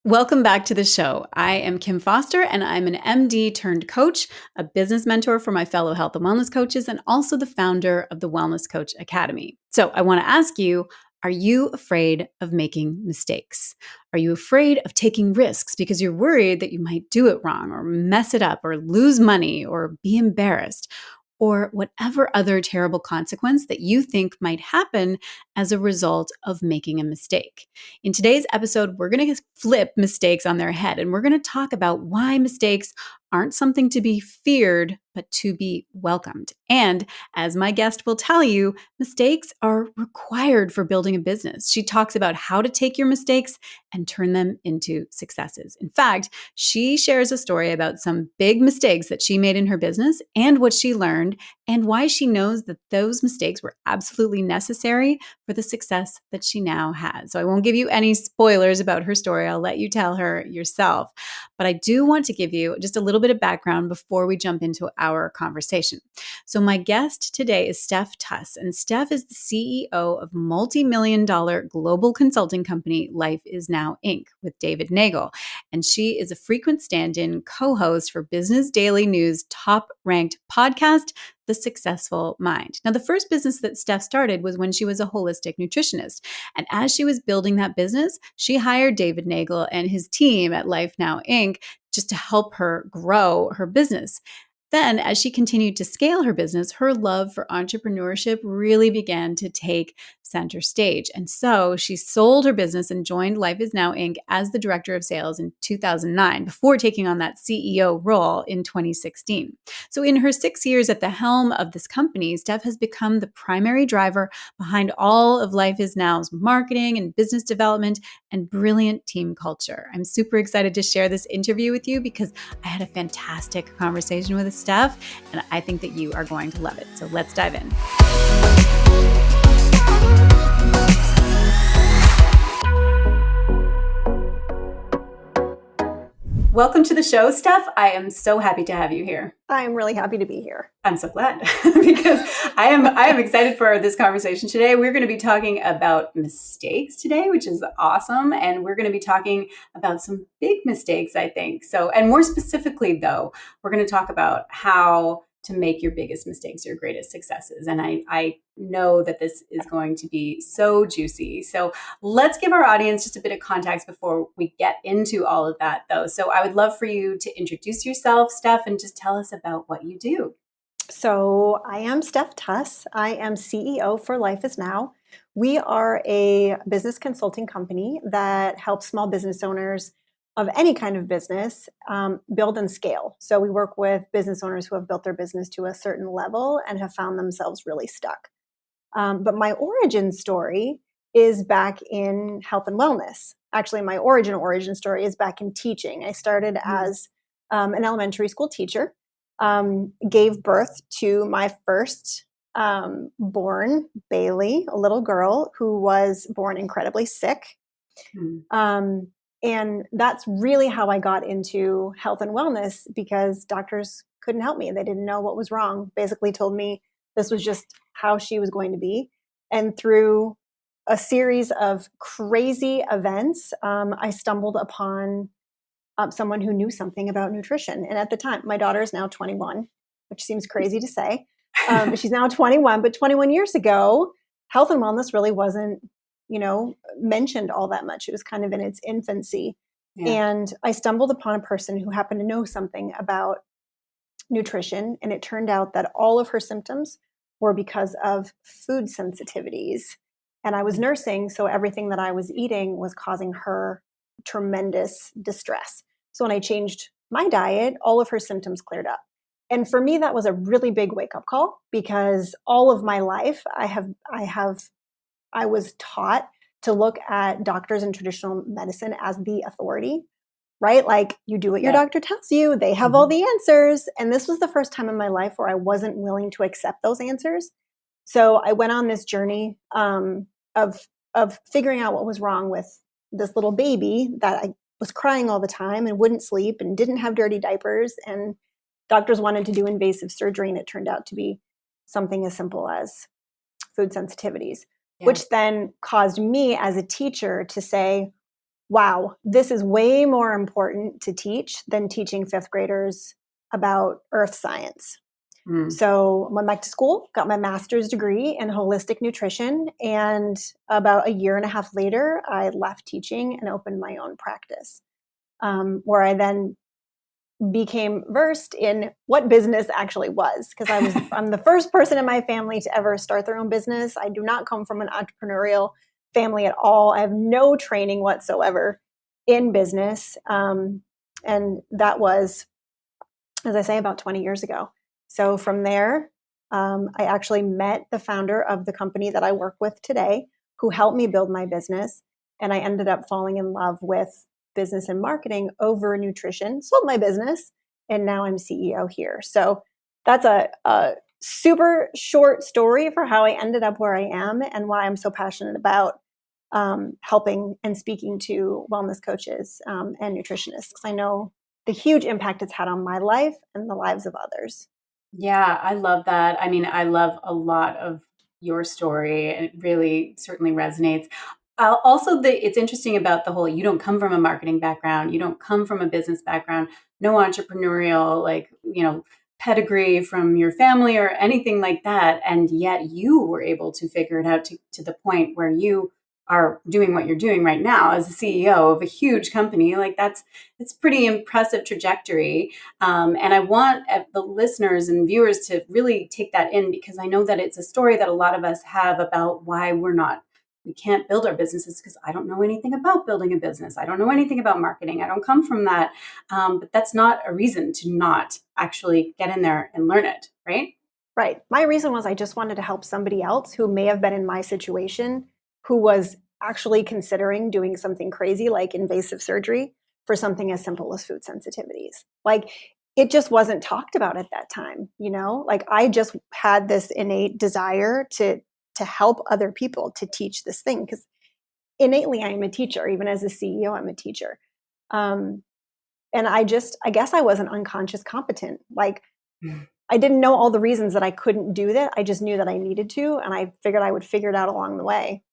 Welcome back to the show. I am Kim Foster, and I'm an MD turned coach, a business mentor for my fellow health and wellness coaches, and also the founder of the Wellness Coach Academy. So I want to ask you, are you afraid of making mistakes? Are you afraid of taking risks because you're worried that you might do it wrong or mess it up or lose money or be embarrassed? Or whatever other terrible consequence that you think might happen as a result of making a mistake. In today's episode, we're going to flip mistakes on their head, and we're going to talk about why mistakes aren't something to be feared, but to be welcomed. And as my guest will tell you, mistakes are required for building a business. She talks about how to take your mistakes and turn them into successes. In fact, she shares a story about some big mistakes that she made in her business and what she learned, and why she knows that those mistakes were absolutely necessary for the success that she now has. So I won't give you any spoilers about her story. I'll let you tell her yourself. But I do want to give you just a little bit of background before we jump into our conversation. So my guest today is Steph Tuss, and Steph is the CEO of multimillion-dollar global consulting company Life Is Now Inc. with David Neagle. And she is a frequent stand-in co-host for Business Daily News' top-ranked podcast, The Successful Mind. Now, the first business that Steph started was when she was a holistic nutritionist. And as she was building that business, she hired David Neagle and his team at Life Now Inc. just to help her grow her business. Then, as she continued to scale her business, her love for entrepreneurship really began to take center stage. And so she sold her business and joined Life Is Now Inc. as the director of sales in 2009, before taking on that CEO role in 2016. So in her 6 years at the helm of this company, Steph has become the primary driver behind all of Life Is Now's marketing and business development and brilliant team culture. I'm super excited to share this interview with you because I had a fantastic conversation with Steph, and I think that you are going to love it. So let's dive in. Welcome to the show, Steph. I am so happy to have you here. I'm really happy to be here. I'm so glad because I am excited for this conversation today. We're going to be talking about mistakes today, which is awesome. And we're going to be talking about some big mistakes, I think. So, and more specifically though, we're going to talk about how to make your biggest mistakes your greatest successes. And I know that this is going to be so juicy. So let's give our audience just a bit of context before we get into all of that, though. So I would love for you to introduce yourself, Steph, and just tell us about what you do. So I am Steph Tuss. I am CEO for Life Is Now. We are a business consulting company that helps small business owners of any kind of business build and scale. So we work with business owners who have built their business to a certain level and have found themselves really stuck. But my origin story is back in health and wellness. Actually, my origin story is back in teaching. I started as an elementary school teacher, gave birth to my first born, Bailey, a little girl who was born incredibly sick. And that's really how I got into health and wellness, because doctors couldn't help me. They didn't know what was wrong, basically told me this was just how she was going to be. And through a series of crazy events, I stumbled upon someone who knew something about nutrition. And at the time, my daughter is now 21, which seems crazy to say. She's now 21, but 21 years ago, health and wellness really wasn't mentioned all that much. It was kind of in its infancy. Yeah. And I stumbled upon a person who happened to know something about nutrition. And it turned out that all of her symptoms were because of food sensitivities. And I was nursing, so everything that I was eating was causing her tremendous distress. So when I changed my diet, all of her symptoms cleared up. And for me, that was a really big wake-up call, because all of my life, I was taught to look at doctors in traditional medicine as the authority, right? Like, you do what your doctor tells you, they have all the answers. And this was the first time in my life where I wasn't willing to accept those answers. So I went on this journey of figuring out what was wrong with this little baby that I was crying all the time and wouldn't sleep and didn't have dirty diapers. And doctors wanted to do invasive surgery, and it turned out to be something as simple as food sensitivities. Yeah. Which then caused me as a teacher to say, wow, this is way more important to teach than teaching fifth graders about earth science. Mm. So I went back to school, got my master's degree in holistic nutrition. And about a year and a half later, I left teaching and opened my own practice, where I then became versed in what business actually was, because I'm the first person in my family to ever start their own business. I do not come from an entrepreneurial family at all. I have no training whatsoever in business. And that was, as I say, about 20 years ago. So from there, I actually met the founder of the company that I work with today, who helped me build my business. And I ended up falling in love with business and marketing over nutrition, sold my business, and now I'm CEO here. So that's a super short story for how I ended up where I am and why I'm so passionate about helping and speaking to wellness coaches and nutritionists, because I know the huge impact it's had on my life and the lives of others. Yeah, I love that. I mean, I love a lot of your story, and it really certainly resonates. Also, it's interesting about the whole, you don't come from a marketing background, you don't come from a business background, no entrepreneurial, like, pedigree from your family or anything like that. And yet you were able to figure it out to the point where you are doing what you're doing right now as a CEO of a huge company. Like, it's pretty impressive trajectory. And I want the listeners and viewers to really take that in, because I know that it's a story that a lot of us have about why we can't build our businesses, because I don't know anything about building a business. I don't know anything about marketing. I don't come from that. But that's not a reason to not actually get in there and learn it, right? Right. My reason was I just wanted to help somebody else who may have been in my situation, who was actually considering doing something crazy like invasive surgery for something as simple as food sensitivities. Like, it just wasn't talked about at that time, Like, I just had this innate desire to help other people, to teach this thing, because innately I am a teacher. Even as a CEO, I'm a teacher. Um, and I guess I wasn't unconscious competent. Like, I didn't know all the reasons that I couldn't do that. I just knew that I needed to, and I figured I would figure it out along the way.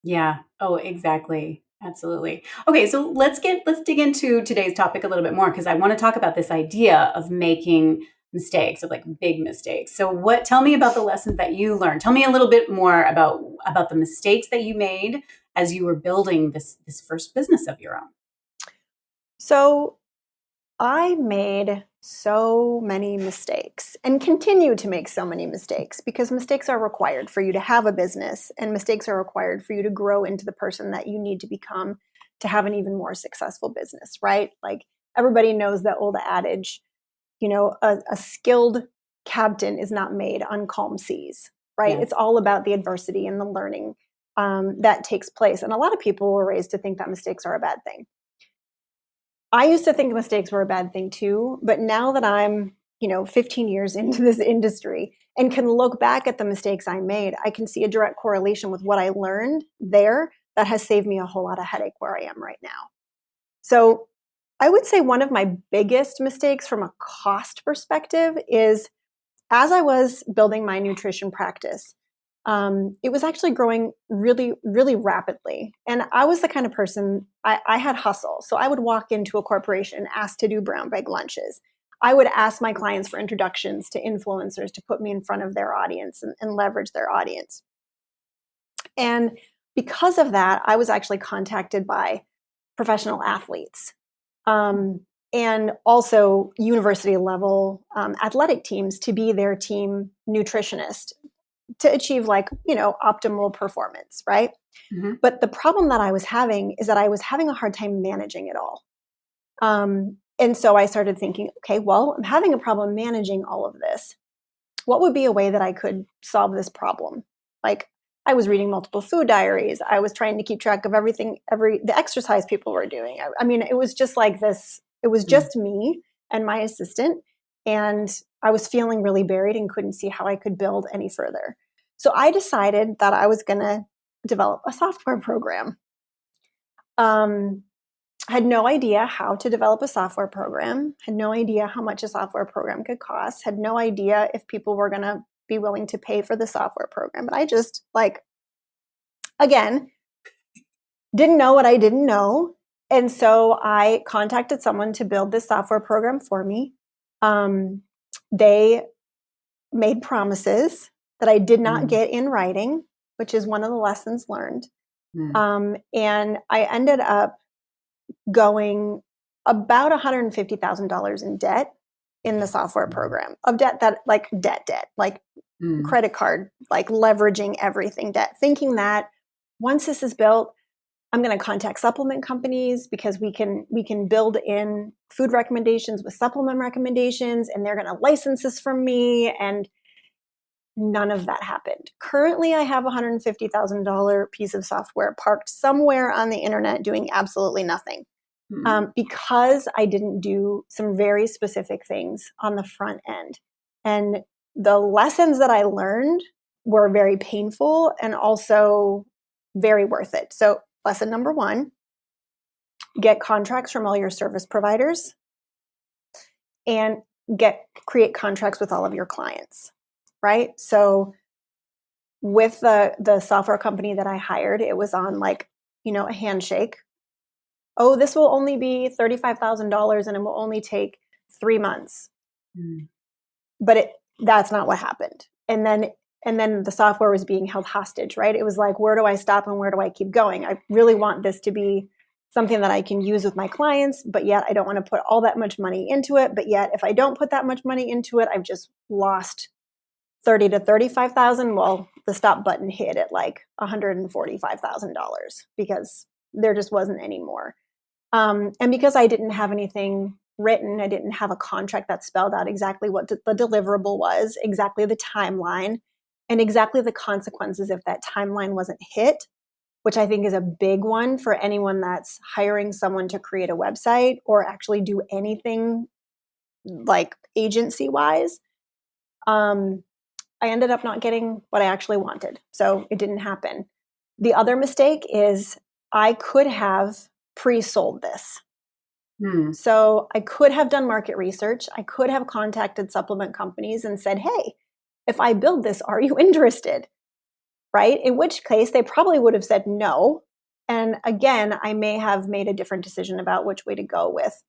Yeah. Oh, exactly. Absolutely. Okay, so let's dig into today's topic a little bit more, because I want to talk about this idea of making mistakes, of like big mistakes. So tell me about the lessons that you learned. Tell me a little bit more about the mistakes that you made as you were building this first business of your own. So I made so many mistakes and continue to make so many mistakes, because mistakes are required for you to have a business, and mistakes are required for you to grow into the person that you need to become to have an even more successful business, right? Like, everybody knows that old adage, a skilled captain is not made on calm seas, right? It's Yes. all about the adversity and the learning that takes place. And a lot of people were raised to think that mistakes are a bad thing. I used to think mistakes were a bad thing too, but now that I'm, 15 years into this industry and can look back at the mistakes I made, I can see a direct correlation with what I learned there that has saved me a whole lot of headache where I am right now. So I would say one of my biggest mistakes from a cost perspective is, as I was building my nutrition practice, it was actually growing really, really rapidly. And I was the kind of person, I had hustle. So I would walk into a corporation and ask to do brown bag lunches. I would ask my clients for introductions to influencers to put me in front of their audience and leverage their audience. And because of that, I was actually contacted by professional athletes, and also university level athletic teams to be their team nutritionist to achieve, like, optimal performance, right? Hmm. But the problem that I was having is that I was having a hard time managing it all. And so I started thinking, okay, well, I'm having a problem managing all of this. What would be a way that I could solve this problem? Like, I was reading multiple food diaries. I was trying to keep track of everything, the exercise people were doing. I mean, it was just like this. It was just me and my assistant. And I was feeling really buried and couldn't see how I could build any further. So I decided that I was going to develop a software program. Had no idea how to develop a software program, had no idea how much a software program could cost, had no idea if people were going to be willing to pay for the software program. But I just, like, again, didn't know what I didn't know. And so I contacted someone to build this software program for me. They made promises that I did not get in writing, which is one of the lessons learned. And I ended up going about $150,000 in debt in the software program, of debt that like debt, like credit card, like leveraging everything debt, thinking that once this is built, I'm going to contact supplement companies because we can build in food recommendations with supplement recommendations, and they're going to license this from me. And none of that happened. Currently, I have a $150,000 piece of software parked somewhere on the internet doing absolutely nothing. Because I didn't do some very specific things on the front end. And the lessons that I learned were very painful and also very worth it. So lesson number 1, get contracts from all your service providers and create contracts with all of your clients, right? So with the software company that I hired, it was on like, a handshake. Oh, this will only be $35,000 and it will only take 3 months. But that's not what happened. And then the software was being held hostage, right? It was like, where do I stop and where do I keep going? I really want this to be something that I can use with my clients, but yet I don't want to put all that much money into it. But yet if I don't put that much money into it, I've just lost 30 to 35,000. Well, the stop button hit at like $145,000 because there just wasn't any more. And because I didn't have anything written, I didn't have a contract that spelled out exactly what the deliverable was, exactly the timeline, and exactly the consequences if that timeline wasn't hit, which I think is a big one for anyone that's hiring someone to create a website or actually do anything like agency-wise. I ended up not getting what I actually wanted. So it didn't happen. The other mistake is I could have pre-sold this. So I could have done market research. I could have contacted supplement companies and said, hey, if I build this, are you interested? Right? In which case they probably would have said no. And again, I may have made a different decision about which way to go with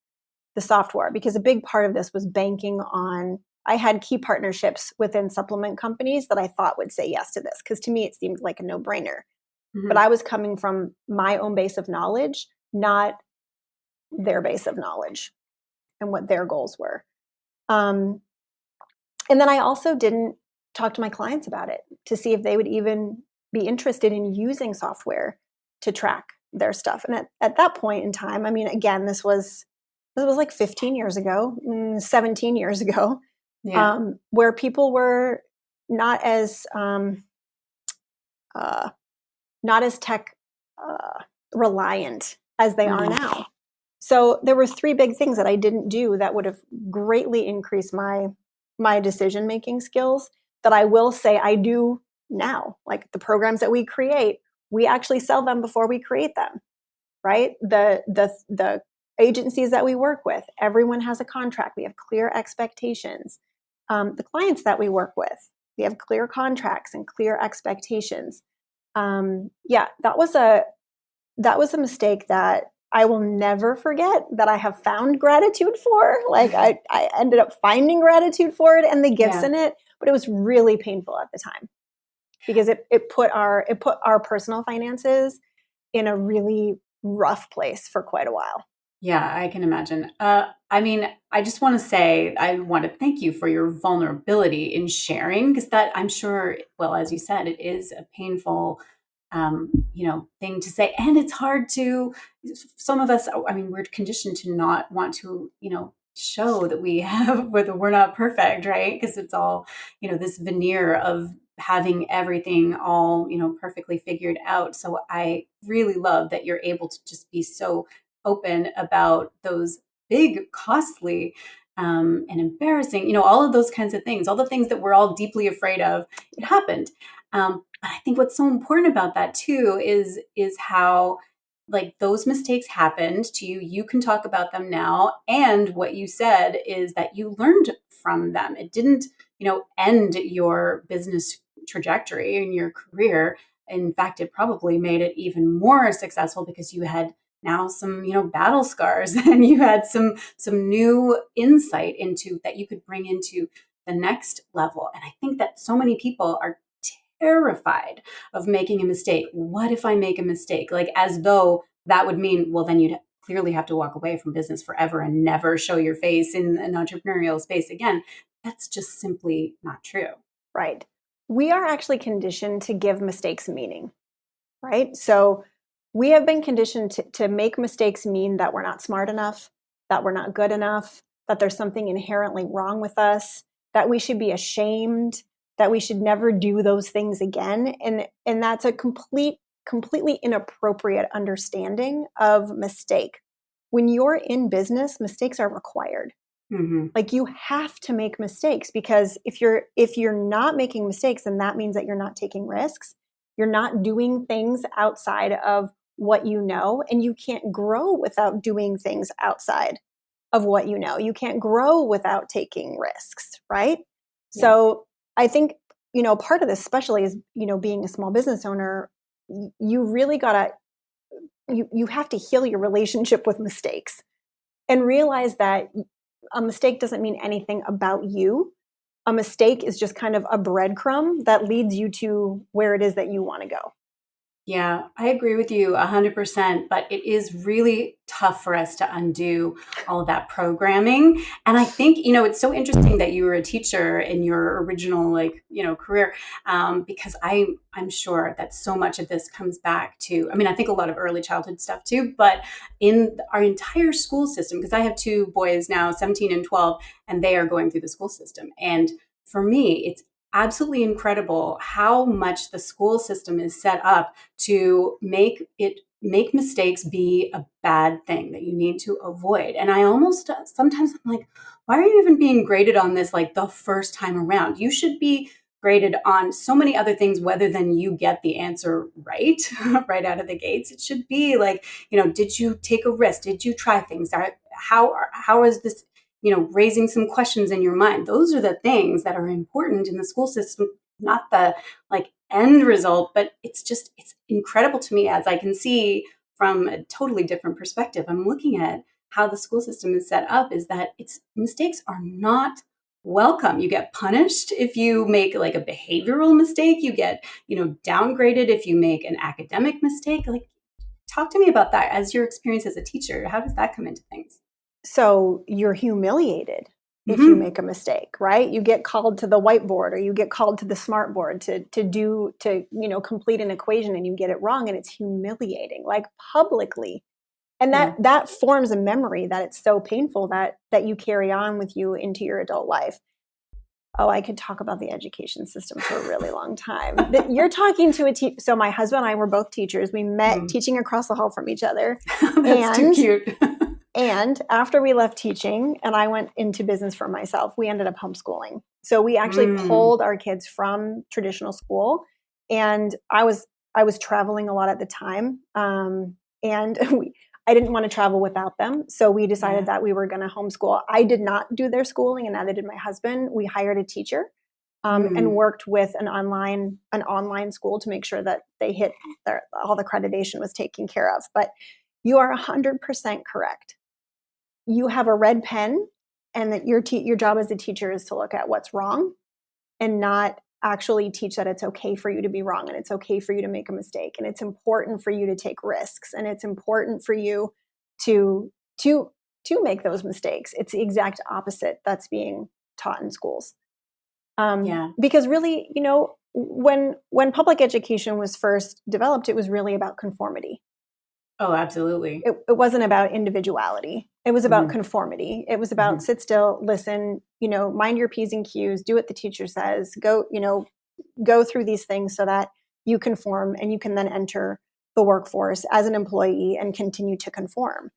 the software, because a big part of this was banking on, I had key partnerships within supplement companies that I thought would say yes to this, because to me it seemed like a no-brainer. But I was coming from my own base of knowledge, not their base of knowledge and what their goals were. And then I also didn't talk to my clients about it to see if they would even be interested in using software to track their stuff. And at that point in time, I mean, again, this was like 15 years ago, 17 years ago, where people were not as tech reliant as they are now. So there were 3 big things that I didn't do that would have greatly increased my decision-making skills that I will say I do now. Like the programs that we create, we actually sell them before we create them, right? The agencies that we work with, everyone has a contract. We have clear expectations. The clients that we work with, we have clear contracts and clear expectations. That was a mistake that I will never forget, that I have found gratitude for. Like I ended up finding gratitude for it and the gifts in it, but it was really painful at the time because it put our personal finances in a really rough place for quite a while. Yeah, I can imagine. I mean, I just want to say, I want to thank you for your vulnerability in sharing, because that, I'm sure, well, as you said, it is a painful thing to say. And it's hard to, some of us, I mean, we're conditioned to not want to, show that we have, whether we're not perfect, right? Because it's all, this veneer of having everything all, perfectly figured out. So I really love that you're able to just be so open about those big, costly, and embarrassing, all of those kinds of things, all the things that we're all deeply afraid of. It happened. But I think what's so important about that too is how, like, those mistakes happened to you. You can talk about them now. And what you said is that you learned from them. It didn't, end your business trajectory and your career. In fact, it probably made it even more successful because you had now some, battle scars, and you had some new insight into that you could bring into the next level. And I think that so many people are terrified of making a mistake. What if I make a mistake? Like, as though that would mean, well, then you'd clearly have to walk away from business forever and never show your face in an entrepreneurial space again. That's just simply not true. Right. We are actually conditioned to give mistakes meaning, right? So we have been conditioned to make mistakes mean that we're not smart enough, that we're not good enough, that there's something inherently wrong with us, that we should be ashamed, that we should never do those things again. And that's a completely inappropriate understanding of mistake. When you're in business, mistakes are required. Mm-hmm. Like, you have to make mistakes, because if you're not making mistakes, then that means that you're not taking risks. You're not doing things outside of what you know, and you can't grow without doing things outside of what you know. You can't grow without taking risks, right? Yeah. So I think, part of this especially is, being a small business owner, you really gotta, you have to heal your relationship with mistakes and realize that a mistake doesn't mean anything about you. A mistake is just kind of a breadcrumb that leads you to where it is that you want to go. Yeah, I agree with you 100%, but it is really tough for us to undo all of that programming. And I think, it's so interesting that you were a teacher in your original, career, because I'm sure that so much of this comes back to, I think a lot of early childhood stuff too, but in our entire school system, because I have two boys now, 17 and 12, and they are going through the school system. And for me, it's absolutely incredible how much the school system is set up to make mistakes be a bad thing that you need to avoid. And I almost sometimes I'm like, why are you even being graded on this like the first time around? You should be graded on so many other things whether than you get the answer right right out of the gates. It should be like, did you take a risk? Did you try things? How is this, raising some questions in your mind? Those are the things that are important in the school system, not the end result, but it's incredible to me as I can see from a totally different perspective. I'm looking at how the school system is set up is that mistakes are not welcome. You get punished if you make like a behavioral mistake. You get, downgraded if you make an academic mistake. Talk to me about that as your experience as a teacher. How does that come into things? So you're humiliated if you make a mistake, right? You get called to the whiteboard, or you get called to the smart board to complete an equation, and you get it wrong, and it's humiliating, like publicly. And that forms a memory that it's so painful that you carry on with you into your adult life. Oh, I could talk about the education system for a really long time. But you're talking to a teacher. So my husband and I were both teachers. We met teaching across the hall from each other. That's too cute. And after we left teaching and I went into business for myself, we ended up homeschooling. So we actually pulled our kids from traditional school, and I was traveling a lot at the time. And I didn't want to travel without them. So we decided that we were going to homeschool. I did not do their schooling, and neither did my husband. We hired a teacher and worked with an online school to make sure that they hit all the accreditation was taken care of. But you are 100% correct. You have a red pen, and that your job as a teacher is to look at what's wrong and not actually teach that it's okay for you to be wrong, and it's okay for you to make a mistake, and it's important for you to take risks, and it's important for you to make those mistakes. It's the exact opposite that's being taught in schools. Because really, when public education was first developed, it was really about conformity. Oh, absolutely. It wasn't about individuality. It was about conformity. It was about sit still, listen, mind your P's and Q's, do what the teacher says, go through these things so that you conform, and you can then enter the workforce as an employee and continue to conform.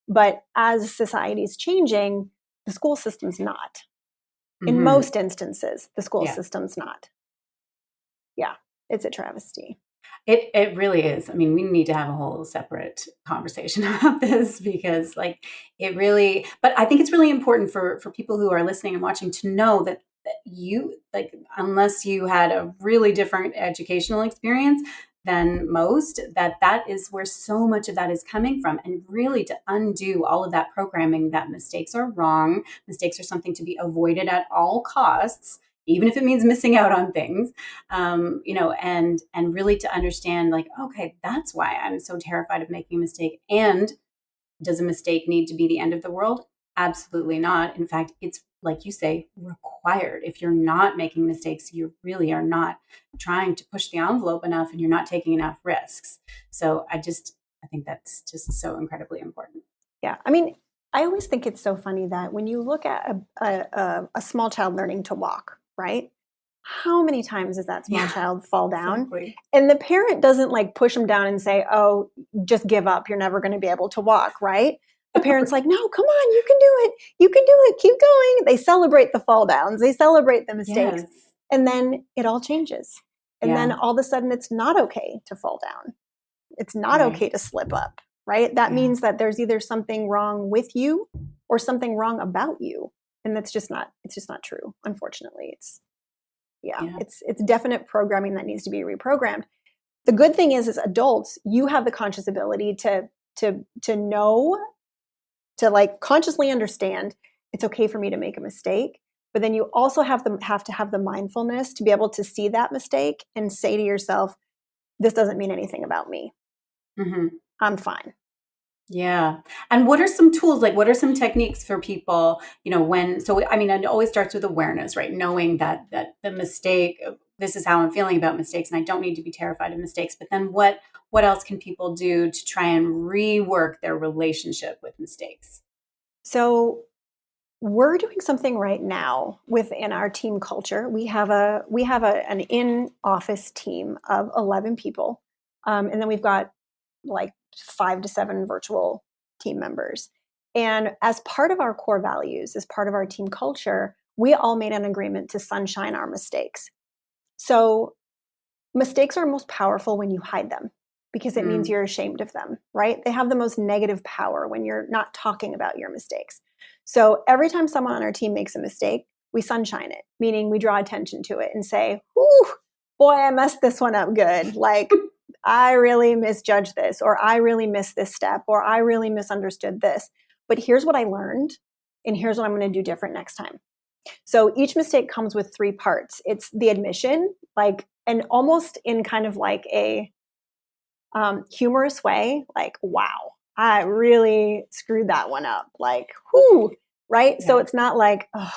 But as society is changing, the school system's not. In most instances, the school system's not. Yeah, it's a travesty. It really is. We need to have a whole separate conversation about this, because it really, but I think it's really important for people who are listening and watching to know that you, unless you had a really different educational experience, than most, that is where so much of that is coming from. And really to undo all of that programming that mistakes are wrong, mistakes are something to be avoided at all costs, even if it means missing out on things, and really to understand, like, okay, that's why I'm so terrified of making a mistake. And does a mistake need to be the end of the world? Absolutely not. In fact, it's, like you say, required. If you're not making mistakes, you really are not trying to push the envelope enough, and you're not taking enough risks. So I think that's just so incredibly important. Yeah. I mean, I always think it's so funny that when you look at a small child learning to walk, right? How many times does that small child fall down? Exactly. And the parent doesn't like push them down and say, oh, just give up. You're never going to be able to walk, right? The parent's like, no, come on, you can do it. You can do it. Keep going. They celebrate the fall downs. They celebrate the mistakes. Yes. And then it all changes. And then Yeah. all of a sudden it's not okay to fall down. It's not Right. okay to slip up, right? That Yeah. means that there's either something wrong with you or something wrong about you. And it's just not true. Unfortunately, it's definite programming that needs to be reprogrammed. The good thing is, as adults, you have the conscious ability to know, to like consciously understand it's okay for me to make a mistake. But then you also have to have the mindfulness to be able to see that mistake and say to yourself, this doesn't mean anything about me. Mm-hmm. I'm fine. Yeah. And what are some tools, like what are some techniques for people, it always starts with awareness, right? Knowing that the mistake, this is how I'm feeling about mistakes, and I don't need to be terrified of mistakes. But then what else can people do to try and rework their relationship with mistakes? So we're doing something right now within our team culture. We have an in-office team of 11 people, and then we've got like 5 to 7 virtual team members. And as part of our core values, as part of our team culture, we all made an agreement to sunshine our mistakes. So mistakes are most powerful when you hide them, because it means you're ashamed of them, right? They have the most negative power when you're not talking about your mistakes. So every time someone on our team makes a mistake, we sunshine it, meaning we draw attention to it and say, "Ooh, boy, I messed this one up good. Like, I really misjudged this, or I really missed this step, or I really misunderstood this. But here's what I learned, and here's what I'm going to do different next time." So each mistake comes with 3 parts. It's the admission, like, and almost in kind of like a humorous way, like, wow, I really screwed that one up. Like, whoo, right? Yeah. So it's not like, oh,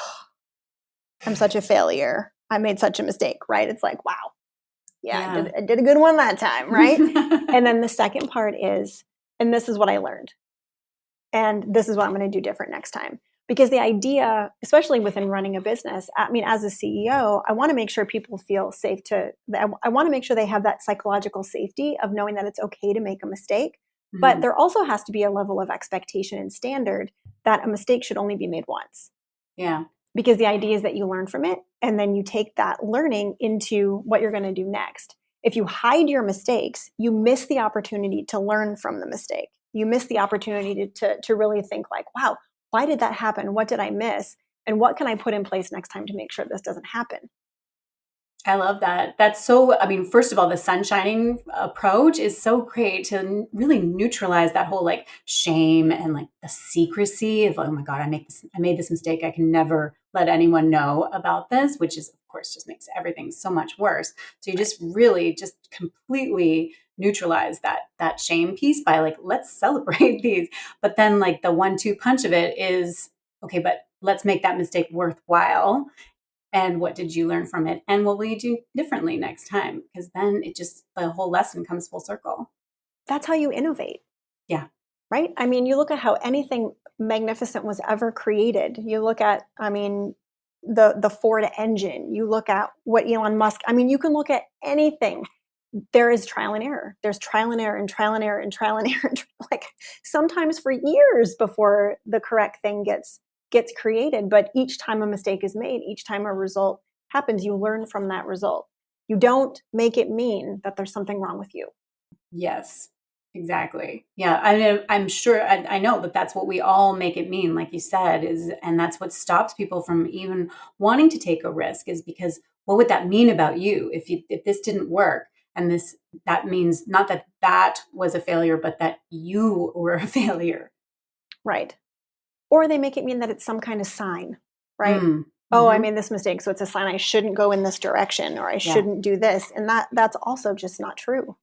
I'm such a failure. I made such a mistake, right? It's like, wow, yeah. I did a good one that time, right? And then the second part is, and this is what I learned, and this is what I'm going to do different next time. Because the idea, especially within running a business, I mean, as a CEO, I want to make sure people feel safe I want to make sure they have that psychological safety of knowing that it's okay to make a mistake. But there also has to be a level of expectation and standard that a mistake should only be made once. Yeah. Because the idea is that you learn from it, and then you take that learning into what you're going to do next. If you hide your mistakes, you miss the opportunity to learn from the mistake. You miss the opportunity to really think like, wow, why did that happen? What did I miss? And what can I put in place next time to make sure this doesn't happen? I love that. That's so, I mean, first of all, the sunshining approach is so great to really neutralize that whole like shame and like the secrecy of, oh my God, I made this mistake. I can never let anyone know about this, which is, of course, just makes everything so much worse. So you just really just completely neutralize that shame piece by like, let's celebrate these. But then like the 1-2 punch of it is, okay, but let's make that mistake worthwhile. And what did you learn from it? And what will you do differently next time? Because then the whole lesson comes full circle. That's how you innovate. Yeah. Right? I mean, you look at how anything magnificent was ever created. You look at, I mean, the Ford engine. You look at what Elon Musk, I mean, you can look at anything. There is trial and error. There's trial and error and trial and error and trial and error. Like sometimes for years before the correct thing gets created. But each time a mistake is made, each time a result happens, you learn from that result. You don't make it mean that there's something wrong with you. Yes, exactly. Yeah. I mean, I'm sure I know that that's what we all make it mean, like you said, and that's what stops people from even wanting to take a risk, is because what would that mean about you if this didn't work? And that means not that that was a failure, but that you were a failure. Right. Or they make it mean that it's some kind of sign, right? Oh, I Mm-hmm. made this mistake, so it's a sign I shouldn't go in this direction, or I Yeah. shouldn't do this. And that's also just not true.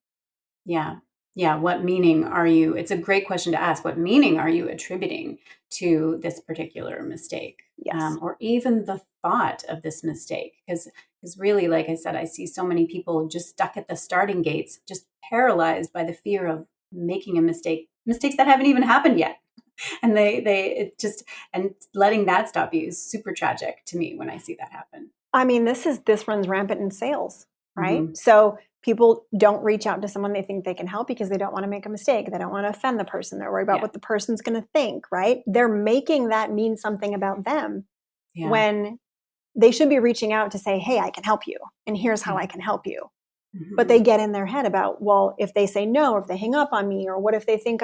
Yeah. Yeah. What meaning are you? It's a great question to ask. What meaning are you attributing to this particular mistake? Yes. Or even the thought of this mistake? Because really, like I said, I see so many people just stuck at the starting gates, just paralyzed by the fear of making a mistake, mistakes that haven't even happened yet. And it just, and letting that stop you is super tragic to me when I see that happen. I mean, this runs rampant in sales, right? Mm-hmm. So people don't reach out to someone they think they can help because they don't want to make a mistake. They don't want to offend the person. They're worried about Yeah. what the person's going to think, right? They're making that mean something about them Yeah. when they should be reaching out to say, hey, I can help you. And here's how I can help you. But Mm-hmm. they get in their head about, well, if they say no, or if they hang up on me, or what if they think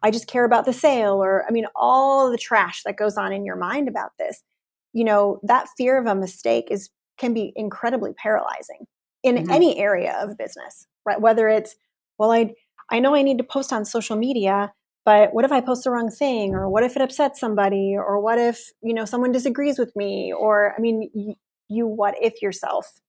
I just care about the sale, or I mean, all the trash that goes on in your mind about this. That fear of a mistake can be incredibly paralyzing in Mm-hmm. any area of business, right? Whether it's, well, I know I need to post on social media, but what if I post the wrong thing? Or what if it upsets somebody? Or what if, someone disagrees with me? Or, I mean, you what if yourself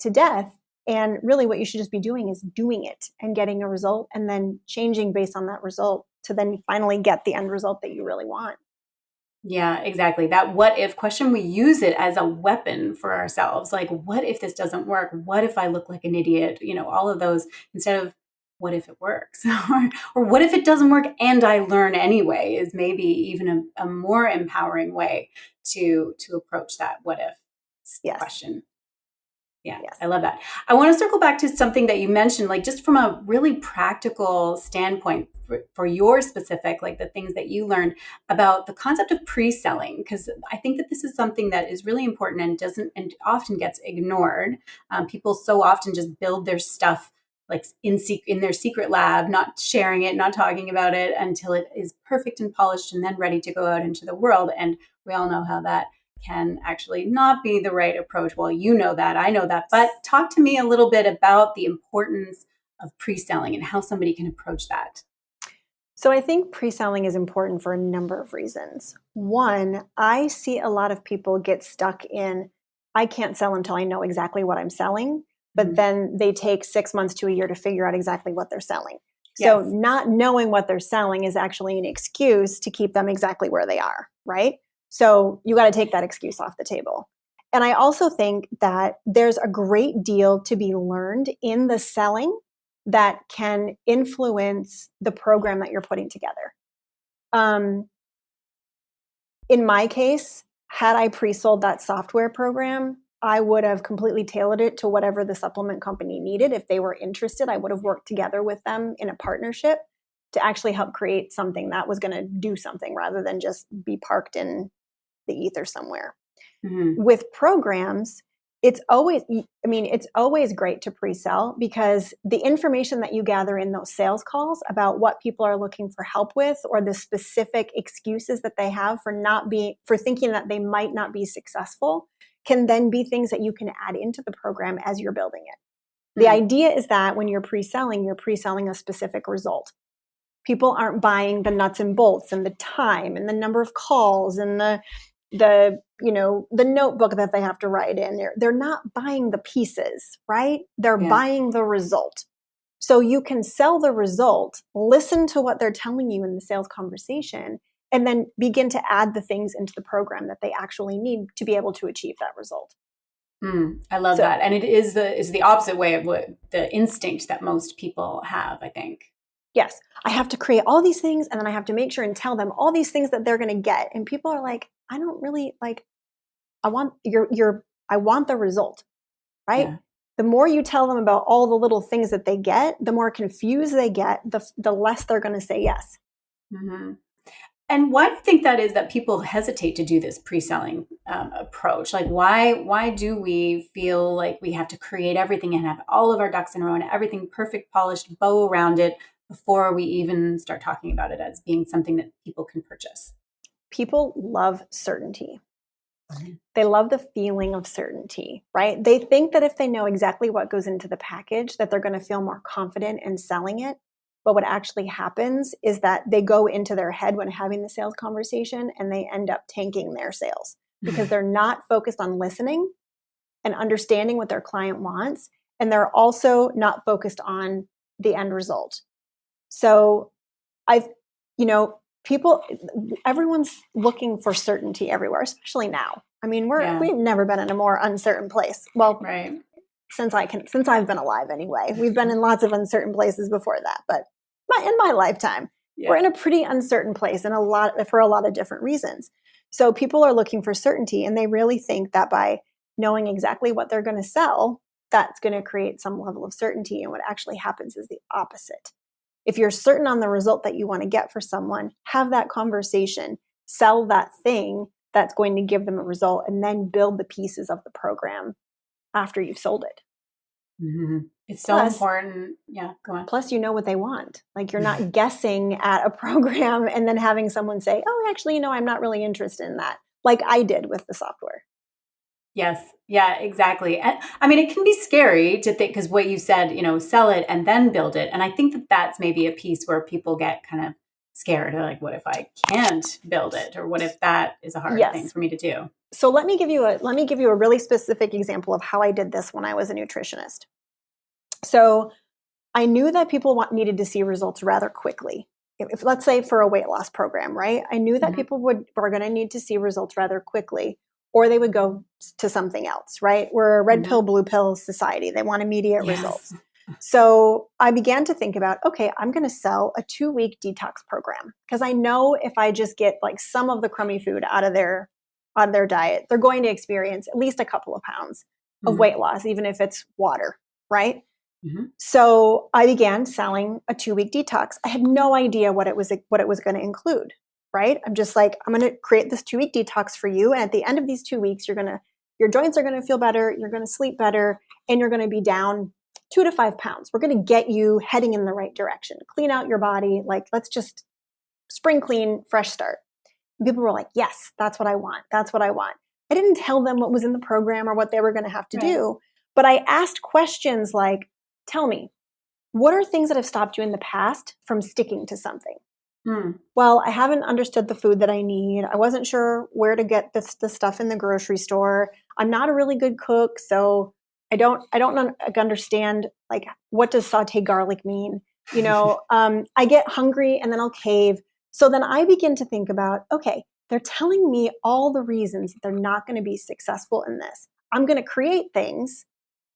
to death. And really, what you should just be doing is doing it and getting a result, and then changing based on that result to then finally get the end result that you really want. Yeah, exactly. That what if question, we use it as a weapon for ourselves. Like, what if this doesn't work? What if I look like an idiot? All of those, instead of what if it works? or what if it doesn't work and I learn anyway, is maybe even a more empowering way to approach that what if Yes. question. Yeah, Yes. I love that. I want to circle back to something that you mentioned, like just from a really practical standpoint for your specific, like the things that you learned about the concept of pre-selling, because I think that this is something that is really important and doesn't and often gets ignored. People so often just build their stuff like in their secret lab, not sharing it, not talking about it until it is perfect and polished and then ready to go out into the world. And we all know how that can actually not be the right approach. Well, you know that, I know that, but talk to me a little bit about the importance of pre-selling and how somebody can approach that. So I think pre-selling is important for a number of reasons. One, I see a lot of people get stuck in, I can't sell until I know exactly what I'm selling, but Mhm. then they take 6 months to a year to figure out exactly what they're selling. So Yes. not knowing what they're selling is actually an excuse to keep them exactly where they are, right? So you got to take that excuse off the table. And I also think that there's a great deal to be learned in the selling that can influence the program that you're putting together. Um, in my case, had I pre-sold that software program, I would have completely tailored it to whatever the supplement company needed. If they were interested, I would have worked together with them in a partnership to actually help create something that was going to do something rather than just be parked in the ether somewhere. Mm-hmm. With programs, it's always great to pre-sell because the information that you gather in those sales calls about what people are looking for help with, or the specific excuses that they have for thinking that they might not be successful, can then be things that you can add into the program as you're building it. The Mm. idea is that when you're pre-selling a specific result. People aren't buying the nuts and bolts and the time and the number of calls and the notebook that they have to write in. They're not buying the pieces, right? They're Yeah. buying the result. So you can sell the result, listen to what they're telling you in the sales conversation, and then begin to add the things into the program that they actually need to be able to achieve that result. I love So that. And it is the opposite way of what the instinct that most people have, I think. yes, I have to create all these things, and then I have to make sure and tell them all these things that they're going to get. And people are like, I don't really like, I want the result, right? Yeah. The more you tell them about all the little things that they get, the more confused they get, the less they're going to say yes. Mm-hmm. And why do you think that is that people hesitate to do this pre-selling approach? Like, why do we feel like we have to create everything and have all of our ducks in a row and everything perfect, polished, bow around it before we even start talking about it as being something that people can purchase? People love certainty. They love the feeling of certainty, right? They think that if they know exactly what goes into the package, that they're going to feel more confident in selling it. But what actually happens is that they go into their head when having the sales conversation and they end up tanking their sales because they're not focused on listening and understanding what their client wants. And they're also not focused on the end result. So everyone's looking for certainty everywhere, especially now. I mean, we've never been in a more uncertain place. Well, right. since I've been alive anyway. We've been in lots of uncertain places before that, but in my lifetime, we're in a pretty uncertain place and for a lot of different reasons. So people are looking for certainty, and they really think that by knowing exactly what they're going to sell, that's going to create some level of certainty. And what actually happens is the opposite. If you're certain on the result that you want to get for someone, have that conversation, sell that thing that's going to give them a result, and then build the pieces of the program after you've sold it. Mm-hmm. It's so important. Yeah, go on. Plus, you know what they want. Like, you're not guessing at a program and then having someone say, oh, actually, I'm not really interested in that, like I did with the software. Yes. Yeah, exactly. And I mean, it can be scary to think, because what you said, sell it and then build it. And I think that that's maybe a piece where people get kind of scared. They're like, what if I can't build it? Or what if that is a hard thing for me to do? So let me give you a really specific example of how I did this when I was a nutritionist. So I knew that people needed to see results rather quickly. If let's say for a weight loss program, right? I knew that people were going to need to see results rather quickly, or they would go to something else, right? We're a red pill, blue pill society. They want immediate results. So I began to think about, okay, I'm going to sell a 2-week detox program, because I know if I just get like some of the crummy food out of their diet, they're going to experience at least a couple of pounds of weight loss, even if it's water, right? So I began selling a 2-week detox. I had no idea what it was going to include, right? I'm just like, I'm going to create this 2-week detox for you. And at the end of these 2 weeks, your joints are going to feel better. You're going to sleep better, and you're going to be down 2 to 5 pounds. We're going to get you heading in the right direction. Clean out your body. Like, let's just spring clean, fresh start. And people were like, yes, that's what I want. That's what I want. I didn't tell them what was in the program or what they were going to have to do, but I asked questions like, tell me, what are things that have stopped you in the past from sticking to something? Well, I haven't understood the food that I need. I wasn't sure where to get the stuff in the grocery store. I'm not a really good cook, so I don't understand, like, what does sauteed garlic mean? I get hungry and then I'll cave. So then I begin to think about, okay, they're telling me all the reasons they're not going to be successful in this. I'm going to create things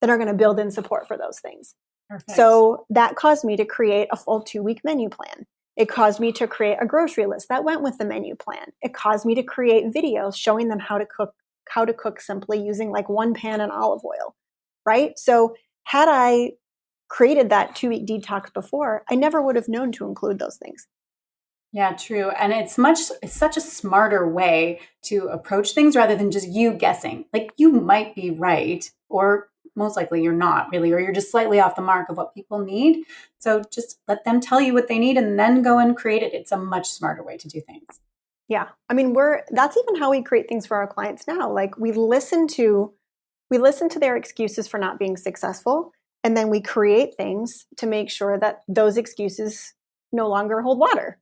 that are going to build in support for those things. Perfect. So that caused me to create a full 2-week menu plan. It caused me to create a grocery list that went with the menu plan. It caused me to create videos showing them how to cook simply using like one pan and olive oil, right? So had I created that 2-week detox before, I never would have known to include those things. Yeah, true. And it's such a smarter way to approach things rather than just you guessing. Like, you might be right, or most likely you're not really, or you're just slightly off the mark of what people need. So just let them tell you what they need and then go and create it. It's a much smarter way to do things. Yeah. I mean, that's even how we create things for our clients now. Like, we listen to their excuses for not being successful, and then we create things to make sure that those excuses no longer hold water.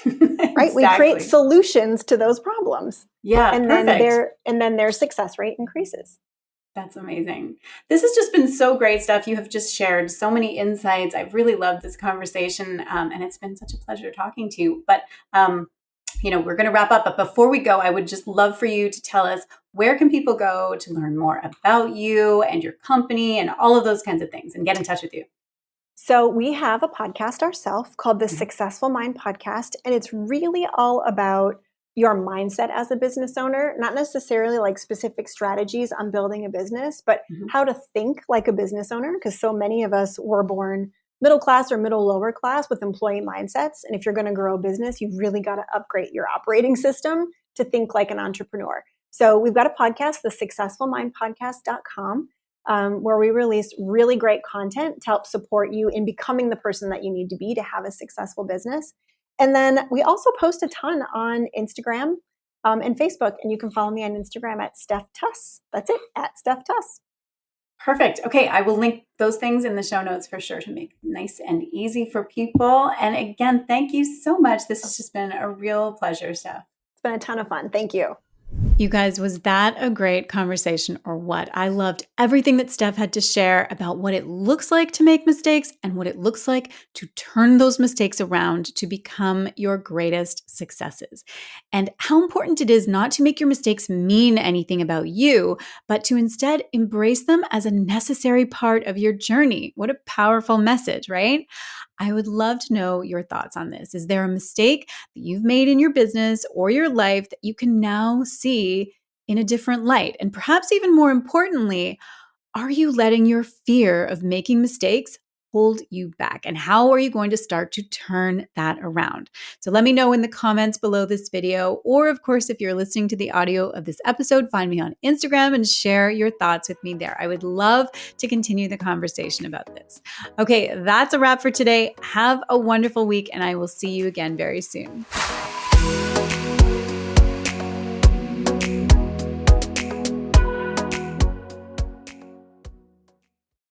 Right? Exactly. We create solutions to those problems. Yeah, and perfect. then their success rate increases. That's amazing. This has just been so great, Steph. You have just shared so many insights. I've really loved this conversation, and it's been such a pleasure talking to you. But we're going to wrap up. But before we go, I would just love for you to tell us, where can people go to learn more about you and your company and all of those kinds of things, and get in touch with you? So we have a podcast ourselves called the Successful Mind Podcast, and it's really all about your mindset as a business owner, not necessarily like specific strategies on building a business, but how to think like a business owner, because so many of us were born middle class or middle lower class with employee mindsets. And if you're going to grow a business, you've really got to upgrade your operating system to think like an entrepreneur. So we've got a podcast, the successfulmindpodcast.com. Where we release really great content to help support you in becoming the person that you need to be to have a successful business. And then we also post a ton on Instagram. and Facebook. And you can follow me on Instagram at Steph Tuss. That's it, at Steph Tuss. Perfect. Okay, I will link those things in the show notes for sure to make it nice and easy for people. And again, thank you so much. This has just been a real pleasure, Steph. It's been a ton of fun. Thank you. You guys, was that a great conversation or what? I loved everything that Steph had to share about what it looks like to make mistakes and what it looks like to turn those mistakes around to become your greatest successes. And how important it is not to make your mistakes mean anything about you, but to instead embrace them as a necessary part of your journey. What a powerful message, right? I would love to know your thoughts on this. Is there a mistake that you've made in your business or your life that you can now see in a different light? And perhaps even more importantly, are you letting your fear of making mistakes hold you back? And how are you going to start to turn that around? So let me know in the comments below this video. Or, of course, if you're listening to the audio of this episode, find me on Instagram and share your thoughts with me there. I would love to continue the conversation about this. Okay, that's a wrap for today. Have a wonderful week, and I will see you again very soon.